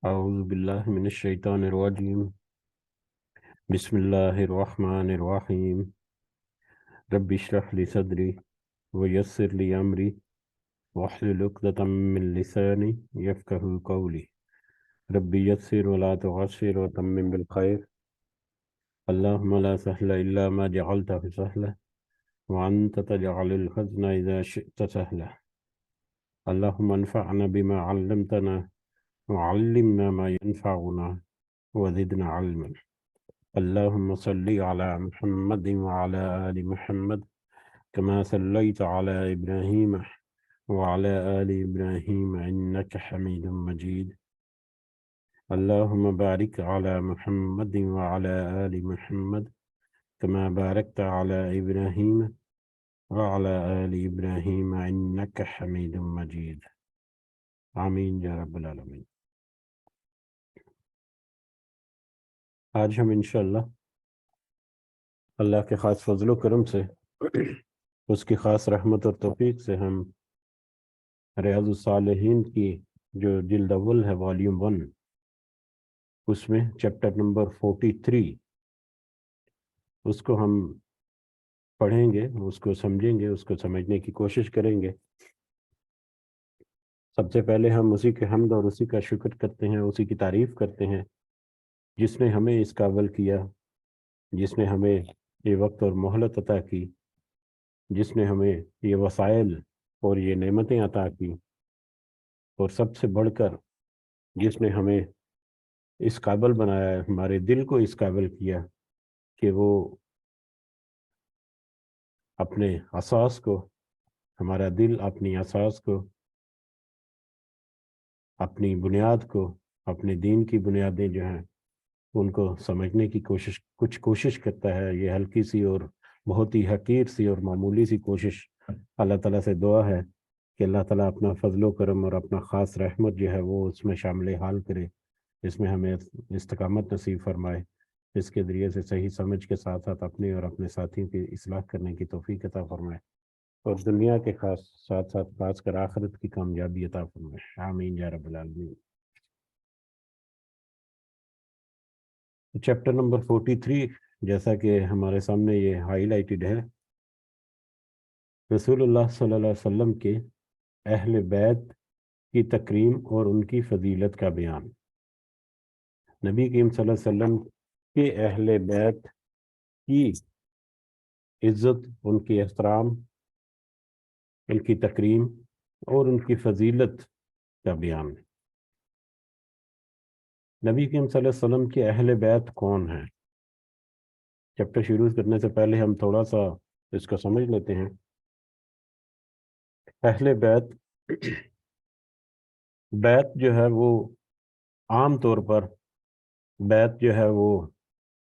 أعوذ بالله من الشيطان الرجيم. بسم الله الرحمن الرحيم. رب اشرح لي صدري ويسر لي أمري واحلل عقدة من لساني يفقهوا قولي. رب يسر ولا تعسر وتمم بالخير. اللهم لا سهل إلا ما جعلته سهلا وأنت تجعل الحزن إذا شئت سهلا. اللهم انفعنا بما علمتنا وعلمنا ما ينفعنا وزدنا علما. اللهم صل على محمد وعلى آل محمد كما صليت على إبراهيم وعلى آل إبراهيم إنك حميد مجيد. اللهم بارك على محمد وعلى آل محمد كما باركت على إبراهيم وعلى آل إبراهيم إنك حميد مجيد. آمین یا رب العالمین. آج ہم انشاءاللہ اللہ کے خاص فضل و کرم سے اس کی خاص رحمت اور توفیق سے ہم ریاض الصالحین کی جو جلد اول ہے والیوم 1 اس میں چیپٹر نمبر 43 اس کو ہم پڑھیں گے، اس کو سمجھیں گے، اس کو سمجھنے کی کوشش کریں گے. سب سے پہلے ہم اسی کے حمد اور اسی کا شکر کرتے ہیں، اسی کی تعریف کرتے ہیں جس نے ہمیں اس قابل کیا، جس نے ہمیں یہ وقت اور مہلت عطا کی، جس نے ہمیں یہ وسائل اور یہ نعمتیں عطا کی، اور سب سے بڑھ کر جس نے ہمیں اس قابل بنایا ہے، ہمارے دل کو اس قابل کیا کہ وہ اپنے اساس کو، ہمارا دل اپنی اساس کو، اپنی بنیاد کو، اپنے دین کی بنیادیں جو ہیں ان کو سمجھنے کی کچھ کوشش کرتا ہے. یہ ہلکی سی اور بہت ہی حقیر سی اور معمولی سی کوشش. اللہ تعالیٰ سے دعا ہے کہ اللہ تعالیٰ اپنا فضل و کرم اور اپنا خاص رحمت جو ہے وہ اس میں شامل حال کرے، اس میں ہمیں استقامت نصیب فرمائے، اس کے ذریعے سے صحیح سمجھ کے ساتھ ساتھ اپنے اور اپنے ساتھیوں کی اصلاح کرنے کی توفیق عطا فرمائے، اور دنیا کے خاص ساتھ ساتھ خاص کر آخرت کی کامیابی عطا فرمائے. آمین یا رب العالمین. چیپٹر نمبر 43 جیسا کہ ہمارے سامنے یہ ہائی لائٹڈ ہے، رسول اللہ صلی اللہ علیہ وسلم کے اہل بیت کی تکریم اور ان کی فضیلت کا بیان. نبی کریم صلی اللہ علیہ وسلم کے اہل بیت کی عزت، ان کی احترام، ان کی تکریم اور ان کی فضیلت کا بیان. نبی کریم صلی اللہ علیہ وسلم کے اہل بیت کون ہیں؟ چیپٹر شروع کرنے سے پہلے ہم تھوڑا سا اس کو سمجھ لیتے ہیں. اہل بیت، بیت جو ہے وہ عام طور پر بیت جو ہے وہ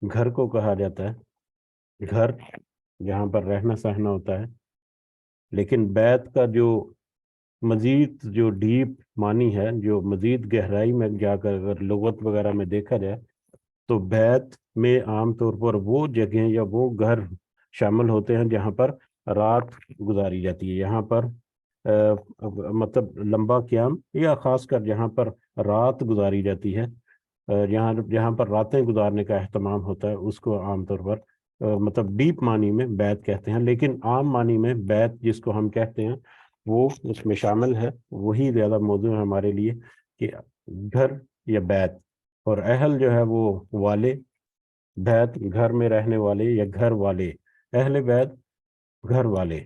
گھر کو کہا جاتا ہے، گھر جہاں پر رہنا سہنا ہوتا ہے. لیکن بیت کا جو مزید جو ڈیپ معنی ہے، جو مزید گہرائی میں جا کر اگر لغت وغیرہ میں دیکھا جائے تو بیت میں عام طور پر وہ جگہیں یا وہ گھر شامل ہوتے ہیں جہاں پر رات گزاری جاتی ہے، یہاں پر مطلب لمبا قیام، یا خاص کر جہاں پر رات گزاری جاتی ہے، جہاں پر راتیں گزارنے کا اہتمام ہوتا ہے، اس کو عام طور پر مطلب ڈیپ معنی میں بیت کہتے ہیں. لیکن عام معنی میں بیت جس کو ہم کہتے ہیں وہ اس میں شامل ہے. وہی زیادہ موضوع ہے ہمارے لیے کہ گھر یا بیت. اور اہل جو ہے وہ والے، بیت گھر میں رہنے والے یا گھر والے، اہل بیت گھر والے.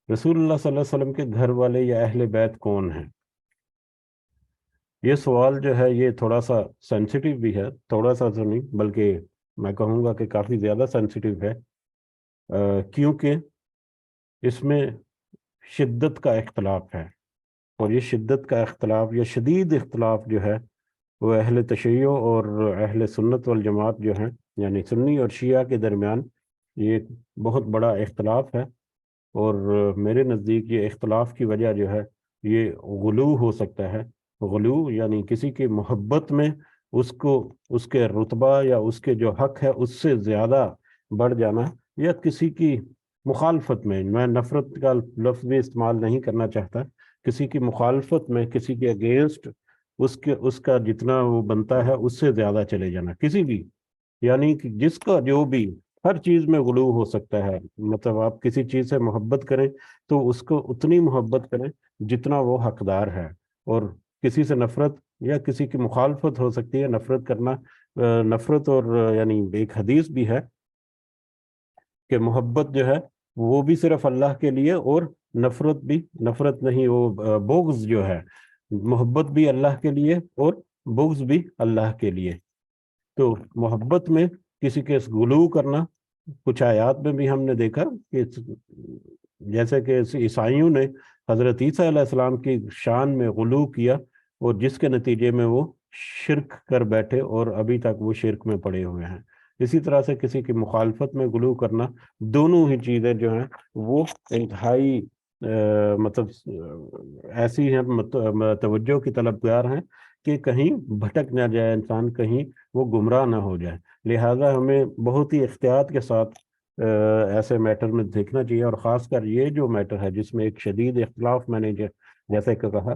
رسول اللہ صلی اللہ علیہ وسلم کے گھر والے یا اہل بیت کون ہیں؟ یہ سوال جو ہے یہ تھوڑا سا سینسیٹیو بھی ہے، تھوڑا سا تو نہیں بلکہ میں کہوں گا کہ کافی زیادہ سینسیٹیو ہے، کیونکہ اس میں شدت کا اختلاف ہے. اور یہ شدت کا اختلاف یا شدید اختلاف جو ہے وہ اہل تشیع اور اہل سنت والجماعت جو ہیں، یعنی سنی اور شیعہ کے درمیان یہ بہت بڑا اختلاف ہے. اور میرے نزدیک یہ اختلاف کی وجہ جو ہے یہ غلو ہو سکتا ہے. غلو یعنی کسی کی محبت میں اس کو اس کے رتبہ یا اس کے جو حق ہے اس سے زیادہ بڑھ جانا، یا کسی کی مخالفت میں، میں نفرت کا لفظ بھی استعمال نہیں کرنا چاہتا، کسی کی مخالفت میں، کسی کے اگینسٹ اس کا جتنا وہ بنتا ہے اس سے زیادہ چلے جانا کسی بھی، یعنی کہ جس کا جو بھی، ہر چیز میں غلو ہو سکتا ہے. مطلب آپ کسی چیز سے محبت کریں تو اس کو اتنی محبت کریں جتنا وہ حقدار ہے، اور کسی سے نفرت یا کسی کی مخالفت ہو سکتی ہے. نفرت کرنا نفرت، اور یعنی ایک حدیث بھی ہے کہ محبت جو ہے وہ بھی صرف اللہ کے لیے، اور نفرت نہیں، وہ بغض جو ہے، محبت بھی اللہ کے لیے اور بغض بھی اللہ کے لیے. تو محبت میں کسی کے غلو کرنا، کچھ آیات میں بھی ہم نے دیکھا کہ جیسے کہ عیسائیوں نے حضرت عیسیٰ علیہ السلام کی شان میں غلو کیا، اور جس کے نتیجے میں وہ شرک کر بیٹھے اور ابھی تک وہ شرک میں پڑے ہوئے ہیں. اسی طرح سے کسی کی مخالفت میں غلو کرنا، دونوں ہی چیزیں جو ہیں وہ انتہائی مطلب ایسی ہیں، توجہ کی طلبگار ہیں کہ کہیں بھٹک نہ جائے انسان، کہیں وہ گمراہ نہ ہو جائے. لہٰذا ہمیں بہت ہی احتیاط کے ساتھ ایسے میٹر میں دیکھنا چاہیے، اور خاص کر یہ جو میٹر ہے جس میں ایک شدید اختلاف میں نے جیسے کہ کہا،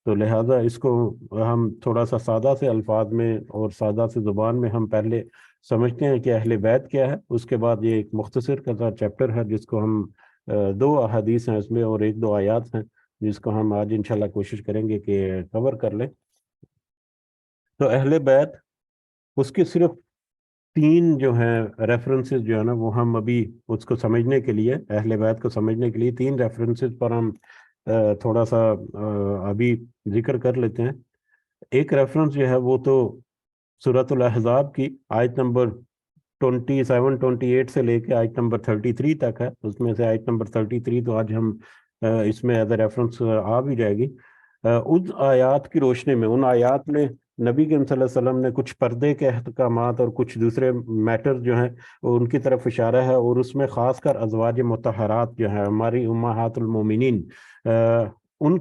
تو لہٰذا اس کو ہم تھوڑا سا سادہ سے الفاظ میں اور سادہ سے زبان میں ہم پہلے سمجھتے ہیں کہ اہل بیت کیا ہے. اس کے بعد یہ ایک مختصر کا چیپٹر ہے جس کو ہم 2 احادیث ہیں اس میں اور 1-2 آیات ہیں جس کو ہم آج انشاءاللہ کوشش کریں گے کہ کور کر لیں. تو اہل بیت، اس کے صرف 3 جو ہیں ریفرنسز جو ہے نا، وہ ہم ابھی اس کو سمجھنے کے لیے، اہل بیت کو سمجھنے کے لیے 3 ریفرنسز پر ہم تھوڑا سا ابھی ذکر کر لیتے ہیں. ایک ریفرنس جو ہے وہ تو سورۃ الاحزاب کی آیت نمبر 27-28 سے لے کے آیت نمبر 33 تک ہے. اس میں سے آیت نمبر 33 تو آج ہم اس میں ایز اے ریفرنس آ بھی جائے گی. ان آیات کی روشنی میں، ان آیات میں نبی کریم صلی اللہ علیہ وسلم نے کچھ پردے کے احکامات اور کچھ دوسرے میٹر جو ہیں ان کی طرف اشارہ ہے، اور اس میں خاص کر ازواج مطہرات جو ہیں، ہماری امہات المومنین، ان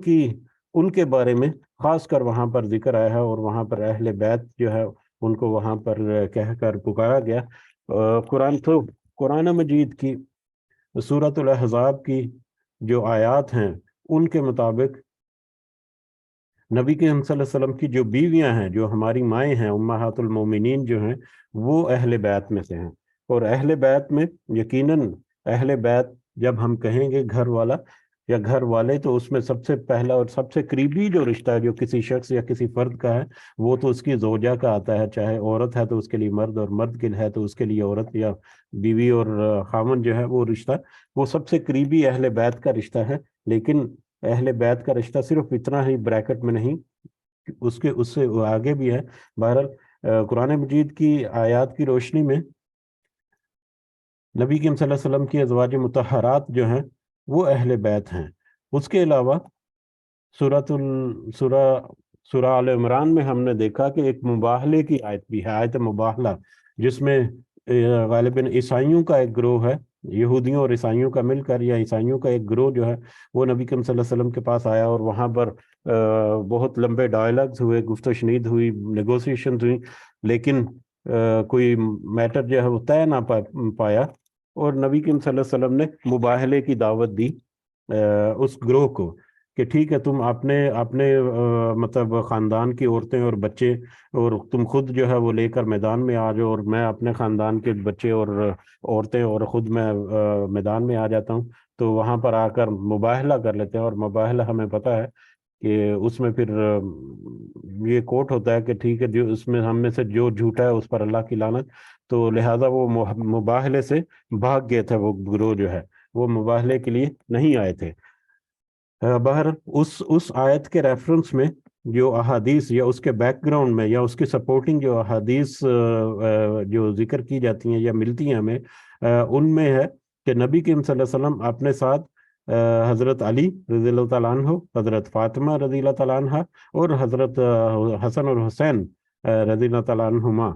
کے بارے میں خاص کر وہاں پر ذکر آیا ہے، اور وہاں پر اہل بیت جو ہے ان کو وہاں پر کہہ کر پکارا گیا. قرآن مجید کی سورۃ الاحزاب کی جو آیات ہیں ان کے مطابق نبی کریم صلی اللہ علیہ وسلم کی جو بیویاں ہیں، جو ہماری مائیں ہیں، امہات المومنین جو ہیں، وہ اہل بیت میں سے ہیں. اور اہل بیت میں یقیناً اہل بیت جب ہم کہیں گے گھر والا یا گھر والے، تو اس میں سب سے پہلا اور سب سے قریبی جو رشتہ ہے جو کسی شخص یا کسی فرد کا ہے وہ تو اس کی زوجہ کا آتا ہے. چاہے عورت ہے تو اس کے لیے مرد، اور مرد کے ہے تو اس کے لیے عورت، یا بیوی اور خامن جو ہے وہ رشتہ، وہ سب سے قریبی اہل بیت کا رشتہ ہے. لیکن اہل بیت کا رشتہ صرف اتنا ہی بریکٹ میں نہیں، اس سے آگے بھی ہے. بہرحال قرآن مجید کی آیات کی روشنی میں نبی کریم صلی اللہ علیہ وسلم کی ازواج مطہرات جو ہیں وہ اہل بیت ہیں. اس کے علاوہ سورہ آل عمران میں ہم نے دیکھا کہ ایک مباہلے کی آیت بھی ہے، آیت مباہلہ، جس میں غالباً عیسائیوں کا ایک گروہ ہے، یہودیوں اور عیسائیوں کا مل کر، یا عیسائیوں کا ایک گروہ جو ہے وہ نبی کریم صلی اللہ علیہ وسلم کے پاس آیا، اور وہاں پر بہت لمبے ڈائلاگز ہوئے، گفت و شنید ہوئی، نیگوسیشنز ہوئی، لیکن کوئی میٹر جو ہے وہ طے نہ پایا. اور نبی کریم صلی اللہ علیہ وسلم نے مباہلے کی دعوت دی اس گروہ کو کہ ٹھیک ہے، تم اپنے مطلب خاندان کی عورتیں اور بچے، اور تم خود جو ہے وہ لے کر میدان میں آ جاؤ، اور میں اپنے خاندان کے بچے اور عورتیں اور خود میں میدان میں آ جاتا ہوں. تو وہاں پر آ کر مباہلہ کر لیتے ہیں. اور مباہلہ ہمیں پتہ ہے کہ اس میں پھر یہ کوٹ ہوتا ہے کہ ٹھیک ہے، جو اس میں ہم میں سے جو جھوٹا ہے اس پر اللہ کی لعنت. تو لہٰذا وہ مباہلے سے بھاگ گئے تھے، وہ گروہ جو ہے وہ مباہلے کے لیے نہیں آئے تھے. بہر اس آیت کے ریفرنس میں جو احادیث یا اس کے بیک گراؤنڈ میں یا اس کی سپورٹنگ جو احادیث جو ذکر کی جاتی ہیں یا ملتی ہیں ہمیں، ان میں ہے کہ نبی کریم صلی اللہ علیہ وسلم اپنے ساتھ حضرت علی رضی اللہ تعالیٰ عنہ، حضرت فاطمہ رضی اللہ تعالیٰ عنہ، اور حضرت حسن اور حسین رضی اللہ تعالیٰ عنہما،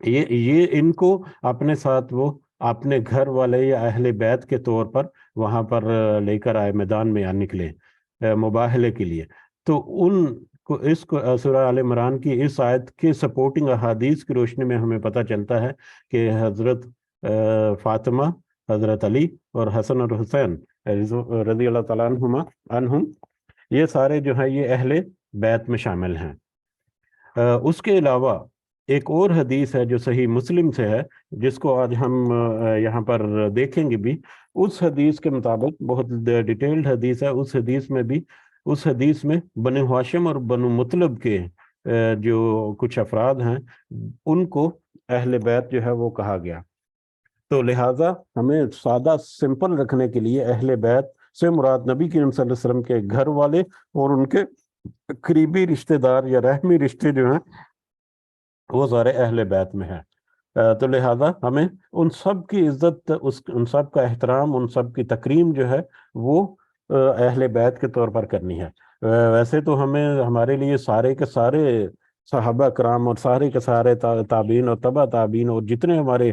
یہ ان کو اپنے ساتھ وہ اپنے گھر والے یا اہل بیت کے طور پر وہاں پر لے کر آئے، میدان میں نکلے مباہلے کے لیے. تو ان کو اس سورہ آل عمران کی اس آیت کے سپورٹنگ احادیث کی روشنی میں ہمیں پتہ چلتا ہے کہ حضرت فاطمہ، حضرت علی اور حسن اور حسین رضی اللہ تعالیٰ عنہم، یہ سارے جو ہیں یہ اہل بیت میں شامل ہیں۔ اس کے علاوہ ایک اور حدیث ہے جو صحیح مسلم سے ہے، جس کو آج ہم یہاں پر دیکھیں گے بھی۔ اس حدیث کے مطابق، بہت ڈیٹیلڈ حدیث ہے، اس حدیث میں بنو ہاشم اور بنو مطلب کے جو کچھ افراد ہیں ان کو اہل بیت جو ہے وہ کہا گیا۔ تو لہٰذا ہمیں سادہ سمپل رکھنے کے لیے اہل بیت سے مراد نبی کریم صلی اللہ علیہ وسلم کے گھر والے اور ان کے قریبی رشتہ دار یا رحمی رشتے جو ہیں وہ سارے اہل بیت میں ہیں۔ تو لہٰذا ہمیں ان سب کی عزت، ان سب کا احترام، ان سب کی تکریم جو ہے وہ اہل بیت کے طور پر کرنی ہے۔ ویسے تو ہمارے لیے سارے کے سارے صحابہ کرام اور سارے کے سارے تابعین اور تبع تابعین اور جتنے ہمارے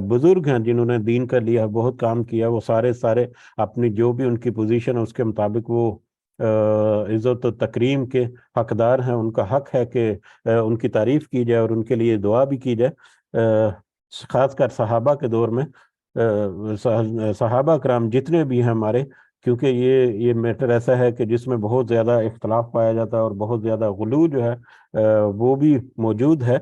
بزرگ ہیں جنہوں نے دین کا لیا بہت کام کیا، وہ سارے اپنی جو بھی ان کی پوزیشن ہے اس کے مطابق وہ عزت و تکریم کے حقدار ہیں۔ ان کا حق ہے کہ ان کی تعریف کی جائے اور ان کے لیے دعا بھی کی جائے۔ خاص کر صحابہ کے دور میں صحابہ کرام جتنے بھی ہیں ہمارے، کیونکہ یہ میٹر ایسا ہے کہ جس میں بہت زیادہ اختلاف پایا جاتا ہے اور بہت زیادہ غلو جو ہے وہ بھی موجود ہے۔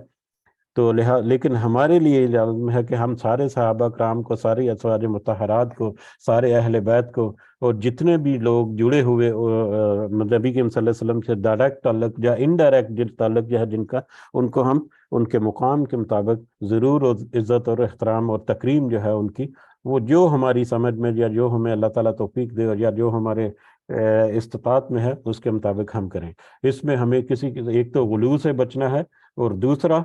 تو لیکن ہمارے لیے لازم ہے کہ ہم سارے صحابہ کرام کو، ساری ازواج مطہرات کو، سارے اہل بیت کو اور جتنے بھی لوگ جڑے ہوئے نبی کریم صلی اللہ علیہ وسلم سے ڈائریکٹ تعلق یا انڈائریکٹ تعلق جو ہے جن کا، ان کو ہم ان کے مقام کے مطابق ضرور عزت اور احترام اور تکریم جو ہے ان کی، وہ جو ہماری سمجھ میں یا جو ہمیں اللہ تعالیٰ توفیق دے یا جو ہمارے استطاعت میں ہے اس کے مطابق ہم کریں۔ اس میں ہمیں ایک تو غلو سے بچنا ہے، اور دوسرا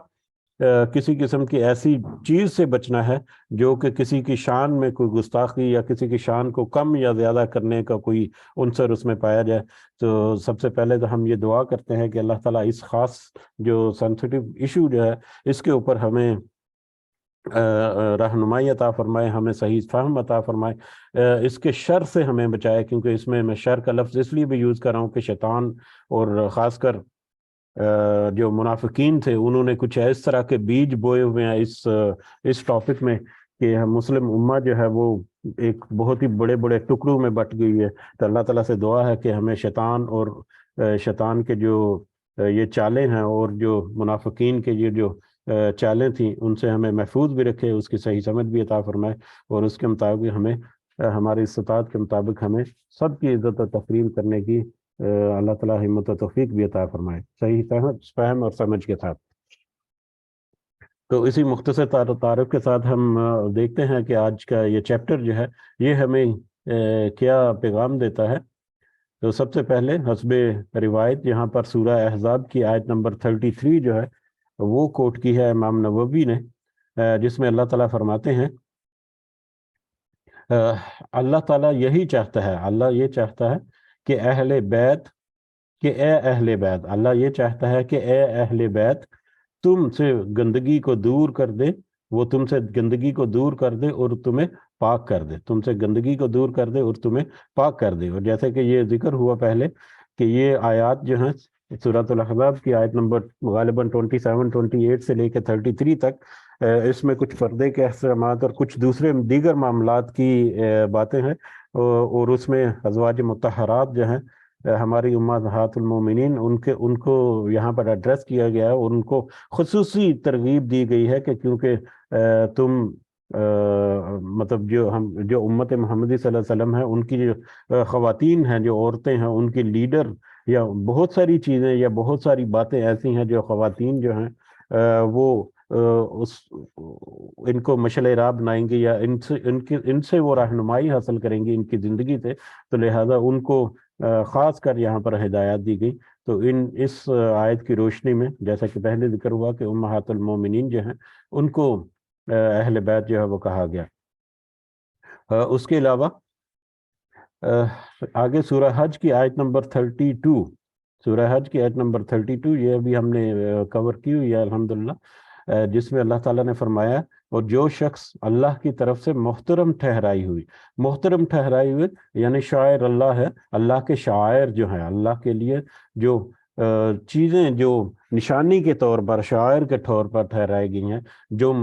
کسی قسم کی ایسی چیز سے بچنا ہے جو کہ کسی کی شان میں کوئی گستاخی یا کسی کی شان کو کم یا زیادہ کرنے کا کوئی عنصر اس میں پایا جائے۔ تو سب سے پہلے تو ہم یہ دعا کرتے ہیں کہ اللہ تعالیٰ اس خاص جو سینسٹیو ایشو جو ہے اس کے اوپر ہمیں رہنمائی عطا فرمائے، ہمیں صحیح فہم عطا فرمائے، اس کے شر سے ہمیں بچائے، کیونکہ اس میں شر کا لفظ اس لیے بھی یوز کر رہا ہوں کہ شیطان اور خاص کر جو منافقین تھے انہوں نے کچھ اس طرح کے بیج بوئے ہوئے ہیں اس ٹاپک میں کہ مسلم امہ جو ہے وہ ایک بہت ہی بڑے بڑے ٹکڑوں میں بٹ گئی ہے۔ تو اللہ تعالیٰ سے دعا ہے کہ ہمیں شیطان اور شیطان کے جو یہ چالیں ہیں اور جو منافقین کے یہ جو چالیں تھیں ان سے ہمیں محفوظ بھی رکھے، اس کی صحیح سمجھ بھی عطا فرمائے، اور اس کے مطابق ہمیں ہماری استطاعت کے مطابق ہمیں سب کی عزت و تکریم کرنے کی اللہ تعالیٰ ہمت و توفیق بھی عطا فرمائے، صحیح فہم اور سمجھ کے ساتھ۔ تو اسی مختصر تعارف کے ساتھ ہم دیکھتے ہیں کہ آج کا یہ چیپٹر جو ہے یہ ہمیں کیا پیغام دیتا ہے۔ تو سب سے پہلے حسب روایت یہاں پر سورہ احزاب کی آیت نمبر 33 جو ہے وہ کوٹ کی ہے امام نووی نے، جس میں اللہ تعالیٰ فرماتے ہیں اللہ تعالیٰ یہی چاہتا ہے، اللہ یہ چاہتا ہے کہ اہل بیت، کہ اے اہل بیت، اللہ یہ چاہتا ہے کہ اے اہل بیت تم سے گندگی کو دور کر دے، وہ تم سے گندگی کو دور کر دے اور تمہیں پاک کر دے، تم سے گندگی کو دور کر دے اور تمہیں پاک کر دے۔ اور جیسے کہ یہ ذکر ہوا پہلے کہ یہ آیات جو ہیں سورۃ الاحزاب کی آیت نمبر غالباً 27 28 سے لے کے 33 تک، اس میں کچھ پردے کے احکامات اور کچھ دیگر معاملات کی باتیں ہیں، اور اس میں ازواج مطہرات جو ہیں ہماری امہات المومنین ان کو یہاں پر ایڈریس کیا گیا ہے، اور ان کو خصوصی ترغیب دی گئی ہے کہ کیونکہ تم مطلب جو امت محمدی صلی اللہ علیہ وسلم ہے ان کی جو خواتین ہیں، جو عورتیں ہیں، ان کی لیڈر یا بہت ساری چیزیں یا بہت ساری باتیں ایسی ہیں جو خواتین جو ہیں وہ ان کو مشعل راہ بنائیں گی یا ان سے وہ رہنمائی حاصل کریں گی ان کی زندگی سے، تو لہٰذا ان کو خاص کر یہاں پر ہدایات دی گئی۔ تو اس آیت کی روشنی میں جیسا کہ پہلے ذکر ہوا کہ امہات المومنین جو ہیں ان کو اہل بیت جو ہے وہ کہا گیا۔ اس کے علاوہ آگے سورہ حج کی آیت نمبر 32، سورہ حج کی آیت نمبر 32 یہ بھی ہم نے کور کی ہوئی ہے الحمدللہ، جس میں اللہ تعالیٰ نے فرمایا اور جو شخص اللہ کی طرف سے محترم ٹھہرائی ہوئی یعنی شاعر اللہ ہے، اللہ کے شاعر جو ہیں، اللہ کے لیے جو چیزیں جو نشانی کے طور پر شاعر کے طور پر ٹھہرائی گئی ہیں،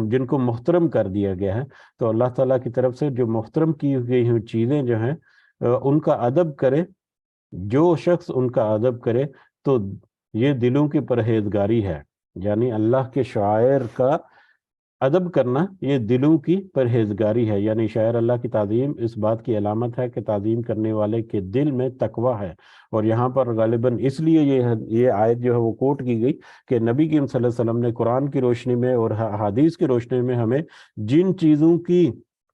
جن کو محترم کر دیا گیا ہے، تو اللہ تعالیٰ کی طرف سے جو محترم کی گئی ہوئی چیزیں جو ہیں ان کا ادب کرے، جو شخص ان کا ادب کرے تو یہ دلوں کی پرہیزگاری ہے، یعنی اللہ کے شاعر کا ادب کرنا یہ دلوں کی پرہیزگاری ہے، یعنی شاعر اللہ کی تعظیم اس بات کی علامت ہے کہ تعظیم کرنے والے کے دل میں تقوی ہے۔ اور یہاں پر غالباً اس لیے یہ آیت جو ہے وہ کوٹ کی گئی کہ نبی کریم صلی اللہ علیہ وسلم نے قرآن کی روشنی میں اور حدیث کی روشنی میں ہمیں جن چیزوں کی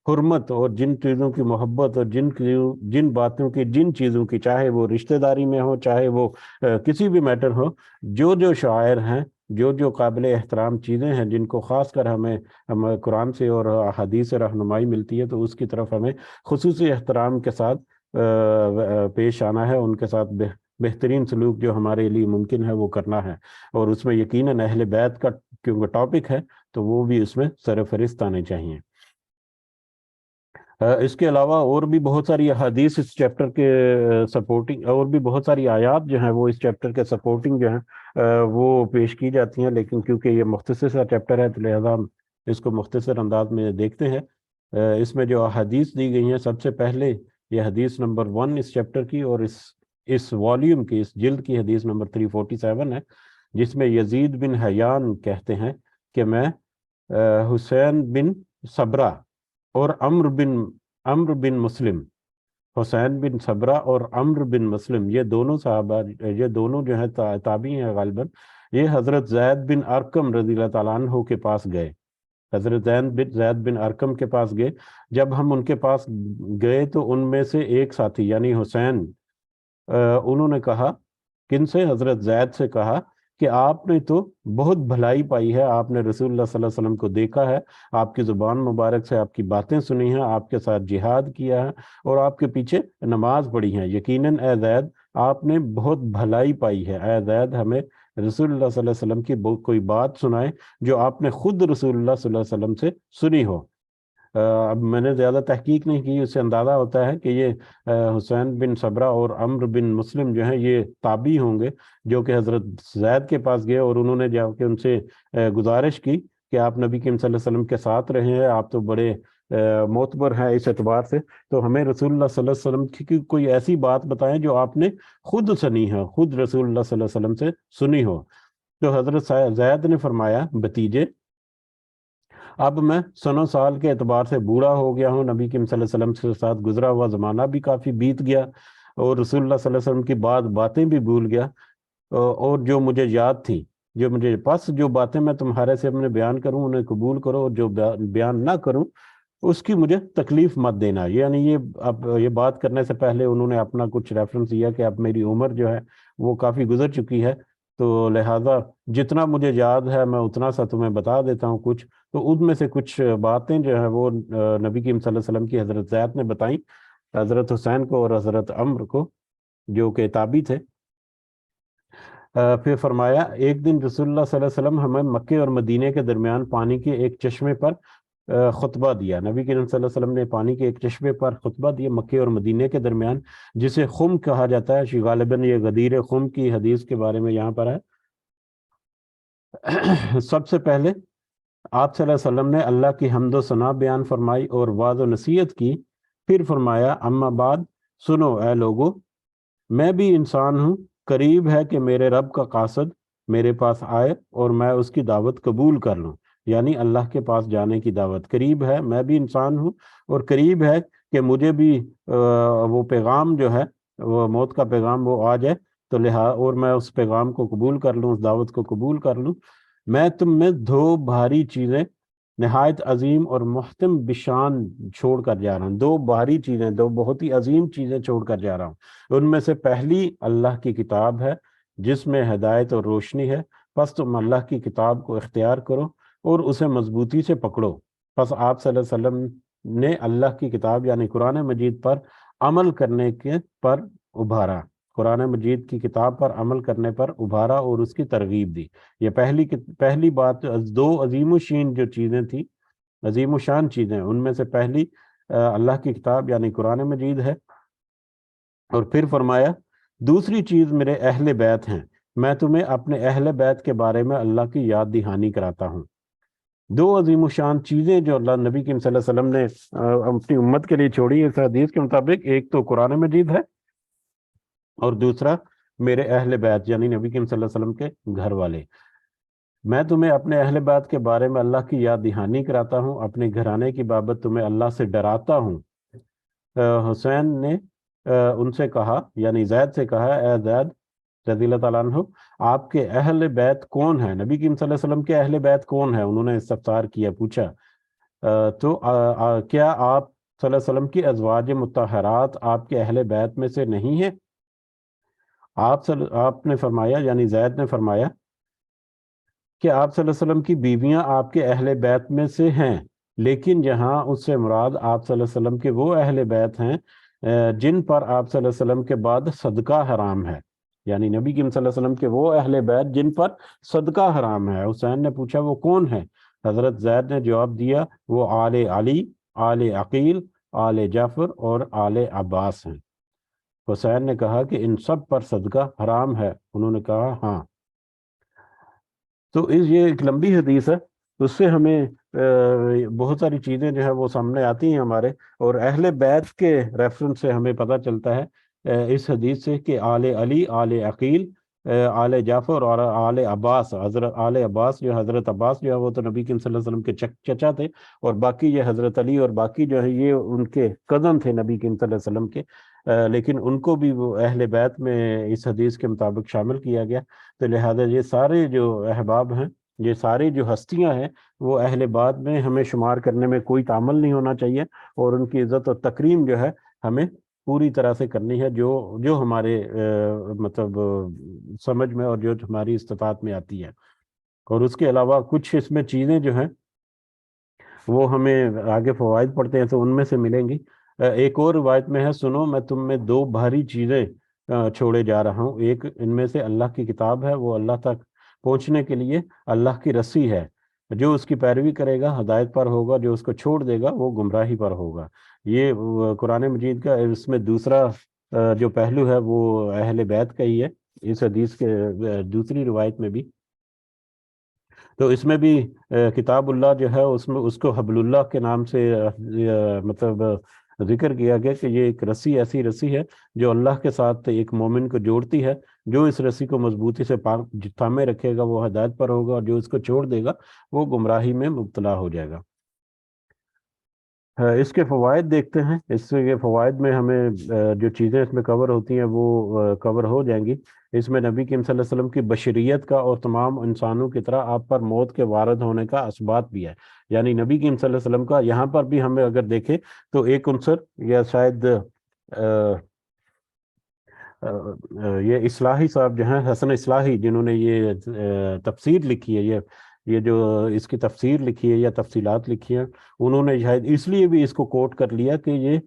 حرمت اور جن چیزوں کی محبت اور جن باتوں کی جن چیزوں کی، چاہے وہ رشتہ داری میں ہو، چاہے وہ کسی بھی میٹر ہو، جو شاعر ہیں، جو قابل احترام چیزیں ہیں جن کو خاص کر ہمیں قرآن سے اور حدیث سے رہنمائی ملتی ہے، تو اس کی طرف ہمیں خصوصی احترام کے ساتھ پیش آنا ہے، ان کے ساتھ بہترین سلوک جو ہمارے لیے ممکن ہے وہ کرنا ہے، اور اس میں یقیناً اہل بیت کا کیونکہ ٹاپک ہے تو وہ بھی اس میں سرفہرست آنے چاہیے۔ اس کے علاوہ اور بھی بہت ساری احادیث اس چیپٹر کے سپورٹنگ، اور بھی بہت ساری آیات جو ہیں وہ اس چیپٹر کے سپورٹنگ جو ہیں وہ پیش کی جاتی ہیں، لیکن کیونکہ یہ مختصر سا چیپٹر ہے تو لہذا ہم اس کو مختصر انداز میں دیکھتے ہیں۔ اس میں جو احادیث دی گئی ہیں، سب سے پہلے یہ حدیث نمبر 1 اس چیپٹر کی اور اس والیوم کی، اس جلد کی حدیث نمبر 347 ہے، جس میں یزید بن حیان کہتے ہیں کہ میں حسین بن صبرہ اور عمرو بن مسلم، حسین بن صبرہ اور عمرو بن مسلم، یہ دونوں صحابہ، یہ دونوں جو ہیں تابعی ہیں غالباً، یہ حضرت زید بن ارقم رضی اللہ تعالیٰ عنہ کے پاس گئے، حضرت زید بن ارقم کے پاس گئے۔ جب ہم ان کے پاس گئے تو ان میں سے ایک ساتھی یعنی حسین، انہوں نے کہا، کن سے؟ حضرت زید سے کہا کہ آپ نے تو بہت بھلائی پائی ہے، آپ نے رسول اللہ صلی اللہ علیہ وسلم کو دیکھا ہے، آپ کی زبان مبارک سے آپ کی باتیں سنی ہیں، آپ کے ساتھ جہاد کیا ہے اور آپ کے پیچھے نماز پڑھی ہے، یقیناً اے زید آپ نے بہت بھلائی پائی ہے، اے زید ہمیں رسول اللہ صلی اللہ علیہ وسلم کی کوئی بات سنائے جو آپ نے خود رسول اللہ صلی اللہ علیہ وسلم سے سنی ہو۔ اب میں نے زیادہ تحقیق نہیں کی، اس سے اندازہ ہوتا ہے کہ یہ حسین بن صبرہ اور عمرو بن مسلم جو ہیں یہ تابعی ہوں گے، جو کہ حضرت زید کے پاس گئے اور انہوں نے جا کے ان سے گزارش کی کہ آپ نبی کریم صلی اللہ علیہ وسلم کے ساتھ رہے ہیں، آپ تو بڑے معتبر ہیں اس اعتبار سے، تو ہمیں رسول اللہ صلی اللہ علیہ وسلم کی کوئی ایسی بات بتائیں جو آپ نے خود سنی ہے، خود رسول اللہ صلی اللہ علیہ وسلم سے سنی ہو۔ تو حضرت زید نے فرمایا، بھتیجے اب میں سنو سال کے اعتبار سے بوڑھا ہو گیا ہوں، نبی کریم صلی اللہ علیہ وسلم کے ساتھ گزرا ہوا زمانہ بھی کافی بیت گیا، اور رسول اللہ صلی اللہ علیہ وسلم کی باتیں بھی بھول گیا، اور جو مجھے یاد تھیں، جو مجھے پس جو باتیں میں تمہارے سے اپنے بیان کروں انہیں قبول کرو، اور جو بیان نہ کروں اس کی مجھے تکلیف مت دینا۔ یعنی اب یہ بات کرنے سے پہلے انہوں نے اپنا کچھ ریفرنس دیا کہ اب میری عمر جو ہے وہ کافی گزر چکی ہے، تو لہٰذا جتنا مجھے یاد ہے میں اتنا سا تمہیں بتا دیتا ہوں کچھ۔ تو ان میں سے کچھ باتیں جو ہیں وہ نبی کریم صلی اللہ علیہ وسلم کی حضرت زید نے بتائیں حضرت حسین کو اور حضرت عمرو کو، جو کہ تابعی تھے۔ پھر فرمایا، ایک دن رسول اللہ صلی اللہ علیہ وسلم ہمیں مکے اور مدینے کے درمیان پانی کے ایک چشمے پر خطبہ دیا، نبی کریم صلی اللہ علیہ وسلم نے پانی کے ایک چشمے پر خطبہ دیا مکے اور مدینے کے درمیان، جسے خم کہا جاتا ہے، غالباً یہ غدیر خم کی حدیث کے بارے میں یہاں پر ہے۔ سب سے پہلے آپ صلی اللہ علیہ وسلم نے اللہ کی حمد و ثنا بیان فرمائی اور وعظ و نصیحت کی، پھر فرمایا، اما بعد، سنو اے لوگو، میں بھی انسان ہوں، قریب ہے کہ میرے رب کا قاصد میرے پاس آئے اور میں اس کی دعوت قبول کر لوں، یعنی اللہ کے پاس جانے کی دعوت قریب ہے، میں بھی انسان ہوں اور قریب ہے کہ مجھے بھی وہ پیغام جو ہے، وہ موت کا پیغام وہ آ جائے، تو اور میں اس پیغام کو قبول کر لوں، اس دعوت کو قبول کر لوں۔ میں تم میں دو بھاری چیزیں نہایت عظیم اور محتم بشان چھوڑ کر جا رہا ہوں، دو بھاری چیزیں، دو بہت ہی عظیم چیزیں چھوڑ کر جا رہا ہوں۔ ان میں سے پہلی اللہ کی کتاب ہے جس میں ہدایت اور روشنی ہے، پس تم اللہ کی کتاب کو اختیار کرو اور اسے مضبوطی سے پکڑو۔ پس آپ صلی اللہ علیہ وسلم نے اللہ کی کتاب یعنی قرآن مجید پر عمل کرنے کے پر ابھارا، قرآن مجید کی کتاب پر عمل کرنے پر ابھارا اور اس کی ترغیب دی۔ یہ پہلی بات، دو عظیم و شین جو چیزیں تھیں، عظیم و شان چیزیں، ان میں سے پہلی اللہ کی کتاب یعنی قرآن مجید ہے، اور پھر فرمایا، دوسری چیز میرے اہل بیت ہیں، میں تمہیں اپنے اہل بیت کے بارے میں اللہ کی یاد دہانی کراتا ہوں۔ دو عظیم و شان چیزیں جو اللہ نبی کریم صلی اللہ علیہ وسلم نے اپنی امت کے لیے چھوڑی اس حدیث کے مطابق، ایک تو قرآن مجید ہے اور دوسرا میرے اہل بیت یعنی نبی کریم صلی اللہ علیہ وسلم کے گھر والے، میں تمہیں اپنے اہل بیت کے بارے میں اللہ کی یاد دہانی کراتا ہوں، اپنے گھرانے کی بابت تمہیں اللہ سے ڈراتا ہوں۔ حسین نے ان سے کہا، یعنی زید سے کہا، اے زید رضی اللہ تعالیٰ عنہ، آپ کے اہل بیت کون ہیں؟ نبی کریم صلی اللہ علیہ وسلم کے اہل بیت کون ہیں؟ انہوں نے استفسار کیا، پوچھا۔ تو کیا آپ صلی اللہ علیہ وسلم کی ازواج مطہرات آپ کے اہل بیت میں سے نہیں ہیں؟ آپ نے فرمایا، یعنی زید نے فرمایا کہ آپ صلی اللہ علیہ وسلم کی بیویاں آپ کے اہل بیت میں سے ہیں، لیکن یہاں اس سے مراد آپ صلی اللہ علیہ وسلم کے وہ اہل بیت ہیں جن پر آپ صلی اللہ علیہ وسلم کے بعد صدقہ حرام ہے، یعنی نبی کریم صلی اللہ علیہ وسلم کے وہ اہل بیت جن پر صدقہ حرام ہے۔ حسین نے پوچھا وہ کون ہے؟ حضرت زید نے جواب دیا وہ آل علی، آل عقیل، آل جعفر اور آل عباس ہیں۔ حسین نے کہا کہ ان سب پر صدقہ حرام ہے؟ انہوں نے کہا ہاں۔ تو یہ ایک لمبی حدیث ہے، اس سے ہمیں بہت ساری چیزیں جو ہے وہ سامنے آتی ہیں ہمارے، اور اہل بیت کے ریفرنس سے ہمیں پتہ چلتا ہے اس حدیث سے کہ آل علی، آل عقیل، آل جعفر اور آل عباس، حضرت آل عباس جو حضرت عباس جو ہے وہ تو نبی کریم صلی اللہ علیہ وسلم کے چچا تھے، اور باقی یہ حضرت علی اور باقی جو ہے یہ ان کے کزن تھے نبی کریم صلی اللہ علیہ وسلم کے، لیکن ان کو بھی وہ اہل بیت میں اس حدیث کے مطابق شامل کیا گیا۔ تو لہذا یہ سارے جو احباب ہیں، یہ ساری جو ہستیاں ہیں، وہ اہل بیت میں ہمیں شمار کرنے میں کوئی تعامل نہیں ہونا چاہیے، اور ان کی عزت و تکریم جو ہے ہمیں پوری طرح سے کرنی ہے، جو ہمارے مطلب سمجھ میں اور جو ہماری استطاعت میں آتی ہے۔ اور اس کے علاوہ کچھ اس میں چیزیں جو ہیں وہ ہمیں آگے فوائد پڑھتے ہیں تو ان میں سے ملیں گی۔ ایک اور روایت میں ہے، سنو میں تم میں دو بھاری چیزیں چھوڑے جا رہا ہوں، ایک ان میں سے اللہ کی کتاب ہے، وہ اللہ تک پہنچنے کے لیے اللہ کی رسی ہے، جو اس کی پیروی کرے گا ہدایت پر ہوگا، جو اس کو چھوڑ دے گا وہ گمراہی پر ہوگا۔ یہ قرآن مجید کا اس میں دوسرا جو پہلو ہے وہ اہل بیت کا ہی ہے، اس حدیث کے دوسری روایت میں بھی۔ تو اس میں بھی کتاب اللہ جو ہے اس میں اس کو حبل اللہ کے نام سے مطلب ذکر کیا گیا کہ یہ ایک رسی، ایسی رسی ہے جو اللہ کے ساتھ ایک مومن کو جوڑتی ہے، جو اس رسی کو مضبوطی سے تھامے رکھے گا وہ ہدایت پر ہوگا، اور جو اس کو چھوڑ دے گا وہ گمراہی میں مبتلا ہو جائے گا۔ اس کے فوائد دیکھتے ہیں، اس کے فوائد میں ہمیں جو چیزیں اس میں کور ہوتی ہیں وہ کور ہو جائیں گی۔ اس میں نبی کریم صلی اللہ علیہ وسلم کی بشریت کا اور تمام انسانوں کی طرح آپ پر موت کے وارد ہونے کا اثبات بھی ہے، یعنی نبی کریم صلی اللہ علیہ وسلم کا یہاں پر بھی ہمیں اگر دیکھیں تو ایک عنصر، یا شاید یہ اصلاحی صاحب جو ہیں، حسن اصلاحی، جنہوں نے یہ تفسیر لکھی ہے، یہ جو اس کی تفسیر لکھی ہے یا تفصیلات لکھی ہیں، انہوں نے شاید اس لیے بھی اس کو کوٹ کر لیا کہ یہ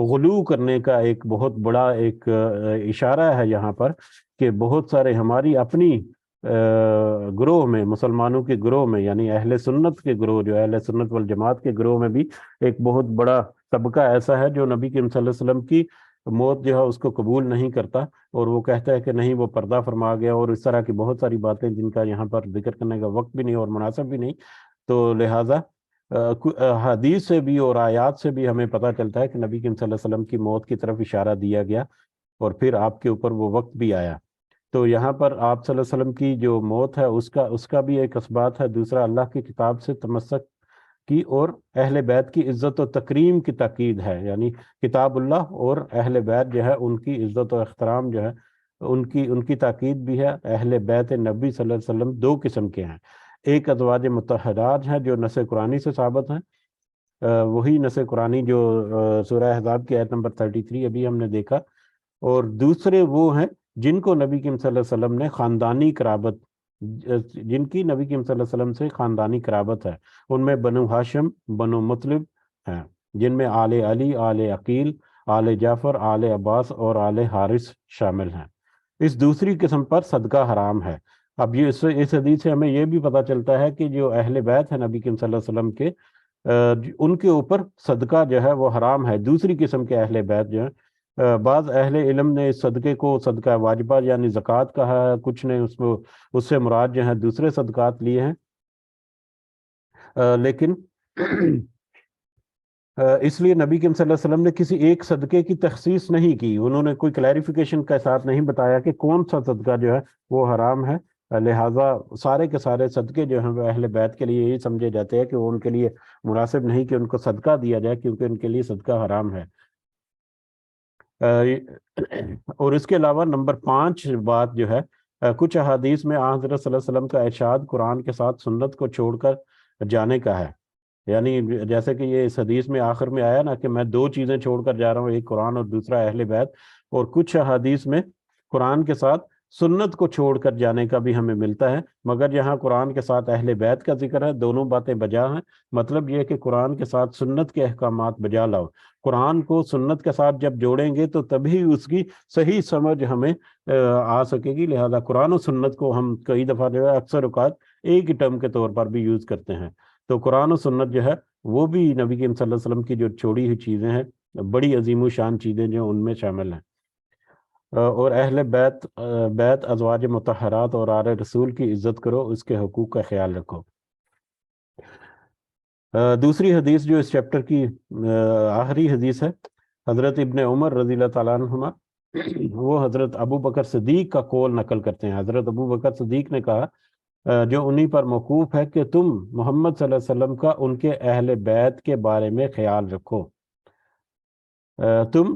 غلو کرنے کا ایک بہت بڑا ایک اشارہ ہے یہاں پر، کہ بہت سارے ہماری اپنی گروہ میں، مسلمانوں کے گروہ میں، یعنی اہل سنت کے گروہ، جو اہل سنت والجماعت کے گروہ میں بھی ایک بہت بڑا طبقہ ایسا ہے جو نبی کریم صلی اللہ علیہ وسلم کی موت جو ہے اس کو قبول نہیں کرتا، اور وہ کہتا ہے کہ نہیں وہ پردہ فرما گیا، اور اس طرح کی بہت ساری باتیں جن کا یہاں پر ذکر کرنے کا وقت بھی نہیں اور مناسب بھی نہیں۔ تو لہٰذا حدیث سے بھی اور آیات سے بھی ہمیں پتہ چلتا ہے کہ نبی کریم صلی اللہ علیہ وسلم کی موت کی طرف اشارہ دیا گیا، اور پھر آپ کے اوپر وہ وقت بھی آیا۔ تو یہاں پر آپ صلی اللہ علیہ وسلم کی جو موت ہے اس کا بھی ایک اثبات ہے، دوسرا اللہ کی کتاب سے تمسک کی اور اہل بیت کی عزت و تکریم کی تاکید ہے، یعنی کتاب اللہ اور اہل بیت جو ہے ان کی عزت و احترام جو ہے ان کی تاکید بھی ہے۔ اہل بیت نبی صلی اللہ علیہ وسلم دو قسم کے ہیں، ایک ازواج مطہرات ہیں جو نص قرآنی سے ثابت ہیں، وہی نص قرآنی جو سورہ احزاب کی آیت نمبر 33 ابھی ہم نے دیکھا، اور دوسرے وہ ہیں جن کو نبی کریم صلی اللہ علیہ وسلم نے خاندانی قرابت، جن کی نبی کریم صلی اللہ علیہ وسلم سے خاندانی قرابت ہے، ان میں بنو ہاشم، بنو مطلب ہیں، جن میں آل علی، آل عقیل، آل جعفر، آل عباس اور آل حارث شامل ہیں۔ اس دوسری قسم پر صدقہ حرام ہے۔ اب یہ اس حدیث سے ہمیں یہ بھی پتہ چلتا ہے کہ جو اہل بیت ہیں نبی کریم صلی اللہ علیہ وسلم کے، ان کے اوپر صدقہ جو ہے وہ حرام ہے۔ دوسری قسم کے اہل بیت جو ہیں، بعض اہل علم نے اس صدقے کو صدقہ واجبہ یعنی زکوٰۃ کہا ہے، کچھ نے اس سے مراد جو ہیں دوسرے صدقات لیے ہیں، لیکن اس لیے نبی کریم صلی اللہ علیہ وسلم نے کسی ایک صدقے کی تخصیص نہیں کی، انہوں نے کوئی کلیریفیکیشن کے ساتھ نہیں بتایا کہ کون سا صدقہ جو ہے وہ حرام ہے، لہٰذا سارے کے سارے صدقے جو ہیں وہ اہل بیت کے لیے یہی سمجھے جاتے ہیں کہ وہ ان کے لیے مناسب نہیں کہ ان کو صدقہ دیا جائے، کیونکہ ان کے لیے صدقہ حرام ہے۔ اور اس کے علاوہ نمبر 5 بات جو ہے، کچھ احادیث میں حضرت صلی اللہ علیہ وسلم کا ارشاد قرآن کے ساتھ سنت کو چھوڑ کر جانے کا ہے، یعنی جیسے کہ یہ اس حدیث میں آخر میں آیا نا کہ میں 2 چیزیں چھوڑ کر جا رہا ہوں، ایک قرآن اور دوسرا اہل بیت، اور کچھ احادیث میں قرآن کے ساتھ سنت کو چھوڑ کر جانے کا بھی ہمیں ملتا ہے، مگر یہاں قرآن کے ساتھ اہل بیت کا ذکر ہے، دونوں باتیں بجا ہیں، مطلب یہ کہ قرآن کے ساتھ سنت کے احکامات بجا لاؤ۔ قرآن کو سنت کے ساتھ جب جوڑیں گے تو تبھی اس کی صحیح سمجھ ہمیں آ سکے گی، لہذا قرآن و سنت کو ہم کئی دفعہ جو ہے اکثر اوقات ایک ہی ٹرم کے طور پر بھی یوز کرتے ہیں، تو قرآن و سنت جو ہے وہ بھی نبی کریم صلی اللہ علیہ وسلم کی جو چھوڑی ہوئی چیزیں ہیں، بڑی عظیم و شان چیزیں جو ان میں شامل ہیں۔ اور اہل بیت ازواج مطہرات اور آل رسول کی عزت کرو، اس کے حقوق کا خیال رکھو۔ دوسری حدیث جو اس چیپٹر کی آخری حدیث ہے، حضرت ابن عمر رضی اللہ تعالیٰ عنہما وہ حضرت ابو بکر صدیق کا قول نقل کرتے ہیں۔ حضرت ابو بکر صدیق نے کہا، جو انہی پر موقوف ہے، کہ تم محمد صلی اللہ علیہ وسلم کا ان کے اہل بیت کے بارے میں خیال رکھو، تم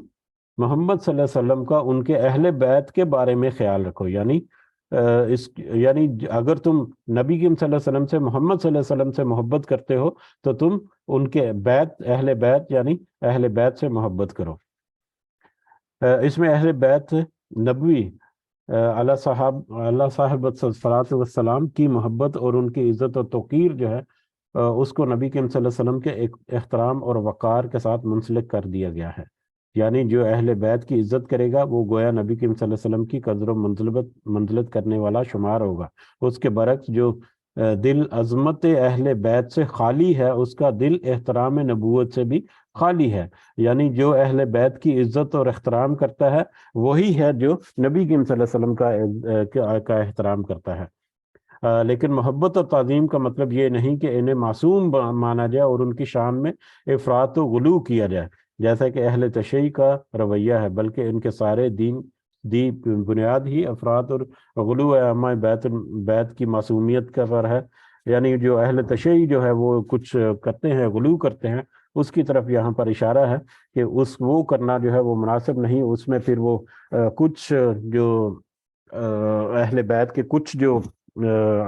محمد صلی اللہ علیہ وسلم کا ان کے اہل بیت کے بارے میں خیال رکھو، یعنی اگر تم نبی کریم صلی اللہ علیہ وسلم سے، محمد صلی اللہ علیہ وسلم سے محبت کرتے ہو تو تم ان کے اہل بیت یعنی اہل بیت سے محبت کرو۔ اس میں اہل بیت نبوی اللہ صاحب صلاۃ والسلام کی محبت اور ان کی عزت و توقیر جو ہے، اس کو نبی کریم صلی اللہ علیہ وسلم کے احترام اور وقار کے ساتھ منسلک کر دیا گیا ہے، یعنی جو اہل بیت کی عزت کرے گا وہ گویا نبی کریم صلی اللہ علیہ وسلم کی قدر و منزلت کرنے والا شمار ہوگا۔ اس کے برعکس جو دل عظمت اہل بیت سے خالی ہے، اس کا دل احترام نبوت سے بھی خالی ہے، یعنی جو اہل بیت کی عزت اور احترام کرتا ہے وہی ہے جو نبی کریم صلی اللہ علیہ وسلم کا احترام کرتا ہے۔ لیکن محبت اور تعظیم کا مطلب یہ نہیں کہ انہیں معصوم مانا جائے اور ان کی شان میں افراط و غلو کیا جائے جیسا کہ اہل تشیع کا رویہ ہے، بلکہ ان کے سارے دین دی بنیاد ہی افراط اور غلو اعمہ بیت کی معصومیت کا پر ہے، یعنی جو اہل تشیع جو ہے وہ کچھ کرتے ہیں، غلو کرتے ہیں، اس کی طرف یہاں پر اشارہ ہے کہ وہ کرنا جو ہے وہ مناسب نہیں، اس میں پھر وہ کچھ جو اہل بیت کے کچھ جو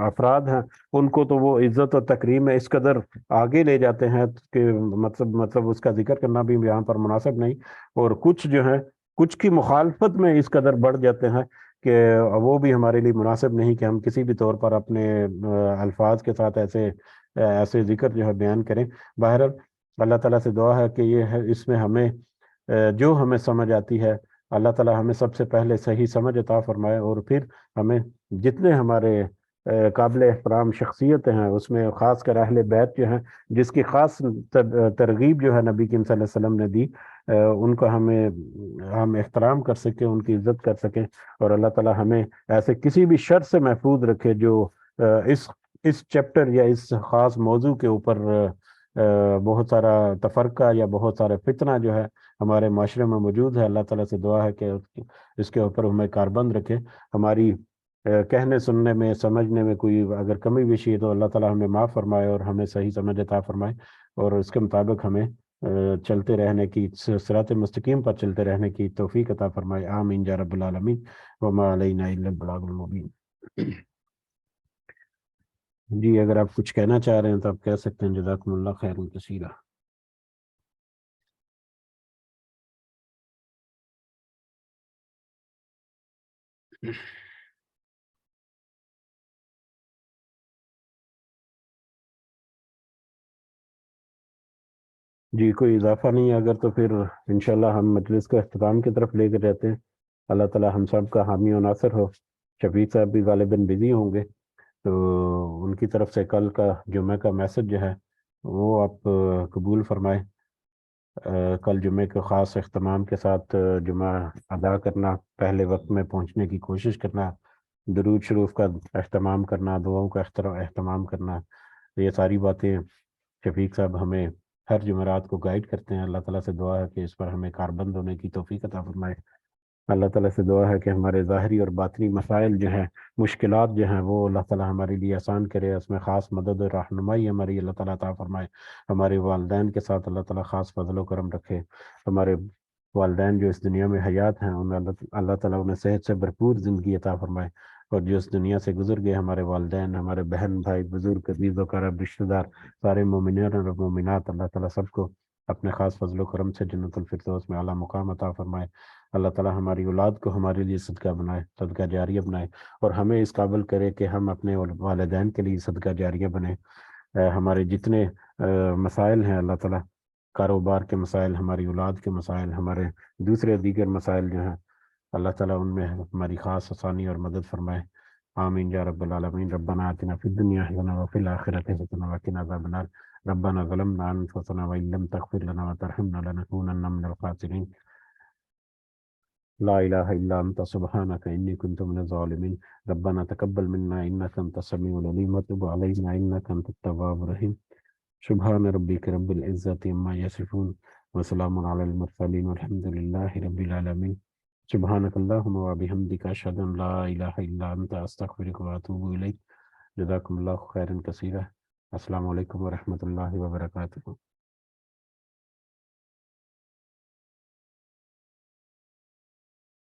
افراد ہیں ان کو تو وہ عزت اور تکریم میں اس قدر آگے لے جاتے ہیں کہ مطلب اس کا ذکر کرنا بھی یہاں پر مناسب نہیں، اور کچھ جو ہیں کچھ کی مخالفت میں اس قدر بڑھ جاتے ہیں کہ وہ بھی ہمارے لیے مناسب نہیں کہ ہم کسی بھی طور پر اپنے الفاظ کے ساتھ ایسے ذکر جو ہے بیان کریں۔ بہرحال اللہ تعالیٰ سے دعا ہے کہ یہ ہے اس میں ہمیں جو ہمیں سمجھ آتی ہے، اللہ تعالیٰ ہمیں سب سے پہلے صحیح سمجھ عطا فرمائے، اور پھر ہمیں جتنے ہمارے قابل احترام شخصیتیں ہیں اس میں خاص کر اہل بیت جو ہیں جس کی خاص ترغیب جو ہے نبی کریم صلی اللہ علیہ وسلم نے دی، ان کا ہم احترام کر سکیں، ان کی عزت کر سکیں، اور اللہ تعالیٰ ہمیں ایسے کسی بھی شر سے محفوظ رکھے جو اس چیپٹر یا اس خاص موضوع کے اوپر بہت سارا تفرقہ یا بہت سارا فتنہ جو ہے ہمارے معاشرے میں موجود ہے۔ اللہ تعالیٰ سے دعا ہے کہ اس کے اوپر ہمیں کاربند رکھے، ہماری کہنے سننے میں سمجھنے میں کوئی اگر کمی بیشی ہے تو اللہ تعالیٰ ہمیں معاف فرمائے اور ہمیں صحیح سمجھ عطا فرمائے، اور اس کے مطابق ہمیں چلتے رہنے کی، صراط مستقیم پر چلتے رہنے کی توفیق عطا فرمائے، آمین یا رب العالمین، وما علینا الا البلاغ المبین۔ جی اگر آپ کچھ کہنا چاہ رہے ہیں تو آپ کہہ سکتے ہیں، جزاکم اللہ خیرا کثیرا۔ جی کوئی اضافہ نہیں ہے اگر تو پھر انشاءاللہ ہم مجلس کو اختتام کی طرف لے کر جاتے ہیں۔ اللہ تعالیٰ ہم سب کا حامی و ناصر ہو۔ شفیق صاحب بھی غالباً بزی ہوں گے، تو ان کی طرف سے کل کا جمعہ کا میسج جو ہے وہ آپ قبول فرمائیں۔ کل جمعے کے خاص اہتمام کے ساتھ جمعہ ادا کرنا، پہلے وقت میں پہنچنے کی کوشش کرنا، درود شروف کا اہتمام کرنا، دعاؤں کا اہتمام کرنا، یہ ساری باتیں شفیق صاحب ہمیں ہر جمعرات کو گائیڈ کرتے ہیں. اللہ تعالیٰ سے دعا ہے کہ اس پر ہمیں کاربند ہونے کی توفیق عطا فرمائے. اللہ تعالیٰ سے دعا ہے کہ ہمارے ظاہری اور باطنی مسائل جو ہیں، مشکلات جو ہیں، وہ اللہ تعالیٰ ہمارے لیے آسان کرے. اس میں خاص مدد اور رہنمائی ہماری اللہ تعالیٰ عطا فرمائے. ہمارے والدین کے ساتھ اللہ تعالیٰ خاص فضل و کرم رکھے. ہمارے والدین جو اس دنیا میں حیات ہیں، انہیں اللہ تعالیٰ انہیں صحت سے بھرپور زندگی عطا فرمائے. اور جو اس دنیا سے گزر گئے ہمارے والدین، ہمارے بہن بھائی، بزرگ، عزیز و اقارب، رشتہ دار، سارے مومنین اور مومنات، اللہ تعالیٰ سب کو اپنے خاص فضل و کرم سے جنت الفردوس میں اعلیٰ مقام عطا فرمائے. اللہ تعالیٰ ہماری اولاد کو ہمارے لیے صدقہ بنائے، صدقہ جاریہ بنائے، اور ہمیں اس قابل کرے کہ ہم اپنے والدین کے لیے صدقہ جاریہ بنیں. ہمارے جتنے مسائل ہیں اللہ تعالیٰ، کاروبار کے مسائل، ہماری اولاد کے مسائل، ہمارے دوسرے دیگر مسائل جو ہیں، اللہ تعالیٰ ان میں ہماری خاص آسانی اور مدد فرمائے. آمین یا رب العالمین. ربنا آتنا فی الدنیا حسنہ وفی الآخرۃ حسنہ وقنا عذاب النار. ربنا ظلمنا انفسنا وان لم تغفر لنا وترحمنا لنکونن من الخاسرین. لا إله إلا أنت سبحانك إني كنت من الظالمين. ربنا تقبل منا إنك أنت السميع العليم وتب علينا إنك أنت التواب الرحيم. سبحان ربك رب العزة عما يصفون وسلام على المرسلين والحمد لله رب العالمين. سبحانك اللهم وبحمدك أشهد أن لا إله إلا أنت أستغفرك وأتوب إليك. جزاكم الله خيرا كثيرا. السلام عليكم ورحمة الله وبركاته.